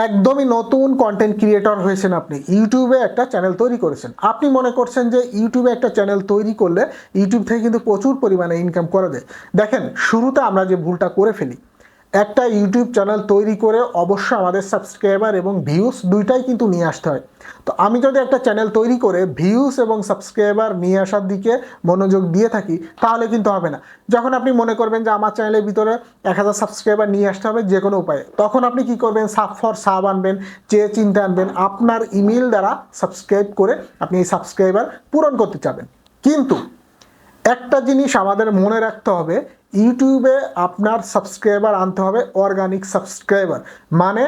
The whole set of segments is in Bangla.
একদমই নতুন কন্টেন্ট ক্রিয়েটর হয়েছেন, আপনি ইউটিউবে একটা চ্যানেল তৈরি করেছেন। আপনি মনে করছেন যে ইউটিউবে একটা চ্যানেল তৈরি করলে ইউটিউব থেকে কিন্তু প্রচুর পরিমাণে ইনকাম করা যায়। দেখেন, শুরুতে আমরা যে ভুলটা করে ফেলি, একটা ইউটিউব চ্যানেল তৈরি করে অবশ্যই আমাদের সাবস্ক্রাইবার এবং ভিউস দুইটাই কিন্তু নিয়ে আসতে হয়। তো আমি যদি একটা চ্যানেল তৈরি করে ভিউস এবং সাবস্ক্রাইবার নিয়ে আসার দিকে মনোযোগ দিয়ে থাকি, তাহলে কিন্তু হবে না। যখন আপনি মনে করবেন যে আমার চ্যানেলের ভিতরে 1000 সাবস্ক্রাইবার নিয়ে আসতে হবে যে কোনো উপায়ে, তখন আপনি কি করবেন, সাব ফর সাব আনবেন, চেয়ে চিন্তা আনবেন, আপনার ইমেল দ্বারা সাবস্ক্রাইব করে আপনি এই সাবস্ক্রাইবার পূরণ করতে চাবেন। কিন্তু একটা জিনিস আমাদের মনে রাখতে হবে, ইউটিউবে আপনার সাবস্ক্রাইবার আনতে হবে অর্গানিক সাবস্ক্রাইবার। মানে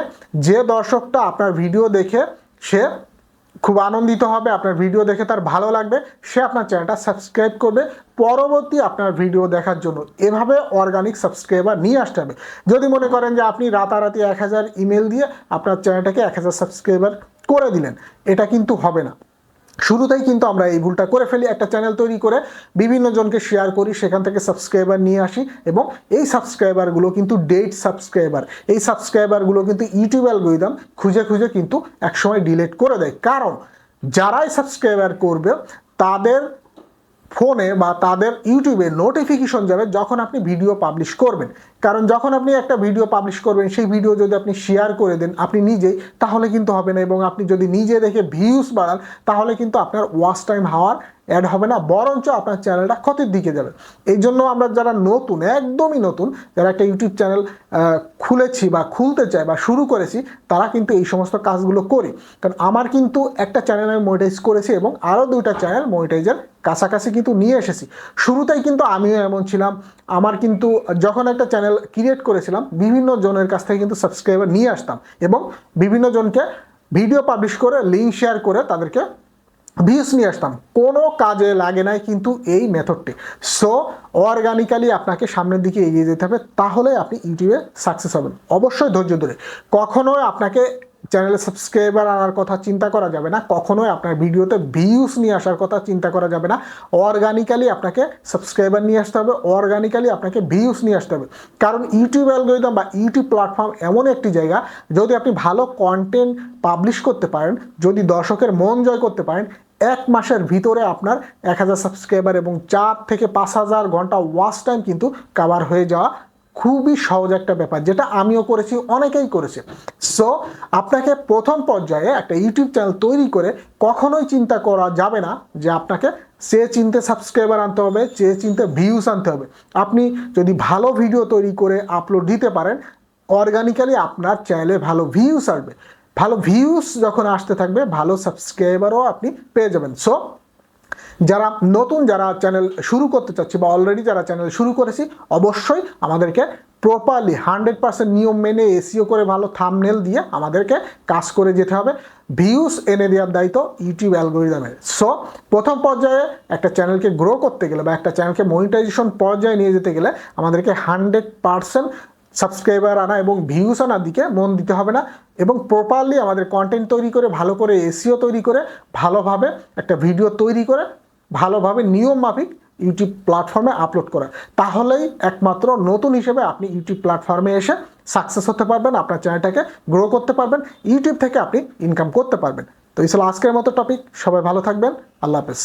যে দর্শকটা আপনার ভিডিও দেখে সে খুব আনন্দিত হবে, আপনার ভিডিও দেখে তার ভালো লাগবে, সে আপনার চ্যানেলটা সাবস্ক্রাইব করবে পরবর্তী আপনার ভিডিও দেখার জন্য। এভাবে অর্গানিক সাবস্ক্রাইবার নিয়ে আসতে হবে। যদি মনে করেন যে আপনি রাতারাতি 1000 ইমেল দিয়ে আপনার চ্যানেলটাকে 1000 সাবস্ক্রাইবার করে দিলেন, এটা কিন্তু হবে না। শুরুতেই কিন্তু আমরা এই ভুলটা করে ফেলি, একটা চ্যানেল তৈরি করে বিভিন্ন জনকে শেয়ার করি, সেখান থেকে সাবস্ক্রাইবার নিয়ে আসি এবং এই সাবস্ক্রাইবারগুলো কিন্তু ডেট সাবস্ক্রাইবার। এই সাবস্ক্রাইবারগুলো কিন্তু ইউটিউব অ্যালগরিদম খুঁজে খুঁজে কিন্তু একসময় ডিলিট করে দেয়। কারণ যারাই সাবস্ক্রাইবার করবে তাদের ফোনে বা তাদের ইউটিউবে নোটিফিকেশন যাবে যখন আপনি ভিডিও পাবলিশ করবেন। কারণ যখন আপনি একটা ভিডিও পাবলিশ করবেন, সেই ভিডিও যদি আপনি শেয়ার করে দেন আপনি নিজেই, তাহলে কিন্তু হবে না। এবং আপনি যদি নিজে দেখে ভিউজ বাড়ান, তাহলে কিন্তু আপনার ওয়াচ টাইম হাওয়ার অ্যাড হবে না, বরঞ্চ আপনার চ্যানেলটা ক্ষতির দিকে যাবে। এই জন্য আমরা যারা নতুন, একদমই নতুন, যারা একটা ইউটিউব চ্যানেল খুলেছি বা খুলতে চাই বা শুরু করেছি, তারা কিন্তু এই সমস্ত কাজগুলো করি। কারণ আমার কিন্তু একটা চ্যানেল আমি মনিটাইজ করেছি এবং আরও 2টা চ্যানেল মনিটাইজের কাছাকাছি কিন্তু নিয়ে এসেছি। শুরুতেই কিন্তু আমিও এমন ছিলাম। আমার কিন্তু যখন একটা চ্যানেল ক্রিয়েট করেছিলাম, বিভিন্ন জনের কাছ থেকে কিন্তু সাবস্ক্রাইবার নিয়ে আসতাম এবং বিভিন্ন জনকে ভিডিও পাবলিশ করে লিঙ্ক শেয়ার করে তাদেরকে ভিউজ নিয়ে আসতাম। কোনো কাজে লাগে নাই কিন্তু এই মেথডটি। সো অর্গানিক্যালি আপনাকে সামনের দিকে এগিয়ে যেতে হবে, তাহলে আপনি ইউটিউবে সাকসেস হবেন। অবশ্যই ধৈর্য ধরে। কখনোই আপনাকে চ্যানেলে সাবস্ক্রাইবার আনার কথা চিন্তা করা যাবে না, কখনোই আপনার ভিডিওতে ভিউজ নিয়ে আসার কথা চিন্তা করা যাবে না। অর্গানিক্যালি আপনাকে সাবস্ক্রাইবার নিয়ে আসতে হবে, অর্গানিক্যালি আপনাকে ভিউজ নিয়ে আসতে হবে। কারণ ইউটিউব অ্যালগরিদম বা ইউটিউব প্ল্যাটফর্ম এমন একটি জায়গা, যদি আপনি ভালো কন্টেন্ট পাবলিশ করতে পারেন, যদি দর্শকের মন জয় করতে পারেন, 1 মাসের ভিতরে আপনার 1000 সাবস্ক্রাইবার এবং 4 থেকে 5000 ঘন্টা ওয়াচ টাইম কিন্তু কভার হয়ে যাওয়া খুবই সহজ একটা ব্যাপার, যেটা আমিও করেছি, অনেকেই করেছে। সো আপনাকে প্রথম পর্যায়ে একটা ইউটিউব চ্যানেল তৈরি করে কখনোই চিন্তা করা যাবে না যে আপনাকে চেয়ে চিনতে সাবস্ক্রাইবার আনতে হবে, চেয়ে চিনতে ভিউজ আনতে হবে। আপনি যদি ভালো ভিডিও তৈরি করে আপলোড দিতে পারেন, অর্গানিক্যালি আপনার চ্যানেলে ভালো ভিউজ আসবে। ভালো ভিউজ যখন আসতে থাকবে, ভালো সাবস্ক্রাইবারও আপনি পেয়ে যাবেন। সো যারা নতুন, যারা চ্যানেল শুরু করতে চাচ্ছি বা অলরেডি যারা চ্যানেল শুরু করেছি, অবশ্যই আমাদেরকে প্রপারলি 100% নিয়ম মেনে এসইও করে ভালো থাম্বনেল দিয়ে আমাদেরকে কাজ করে যেতে হবে। ভিউজ এনে দেওয়ার দায়িত্ব ইউটিউব অ্যালগরিদমের। সো প্রথম পর্যায়ে একটা চ্যানেলকে গ্রো করতে গেলে বা একটা চ্যানেলকে মনিটাইজেশন পর্যায়ে নিয়ে যেতে গেলে আমাদেরকে 100% সাবস্ক্রাইবার আনা এবং ভিউজ আনার দিকে মন দিতে হবে না, এবং প্রপারলি আমাদের কন্টেন্ট তৈরি করে, ভালো করে এসইও তৈরি করে, ভালোভাবে একটা ভিডিও তৈরি করে, ভালোভাবে নিয়ম মাফিক ইউটিউব প্ল্যাটফর্মে আপলোড করা। তাহলেই একমাত্র নতুন হিসেবে আপনি ইউটিউব প্ল্যাটফর্মে এসে সাকসেস হতে পারবেন, আপনার চ্যানেলটাকে গ্রো করতে পারবেন, ইউটিউব থেকে আপনি ইনকাম করতে পারবেন। তো এই ছিল আজকের মতো টপিক। সবাই ভালো থাকবেন। আল্লাহ হাফেজ।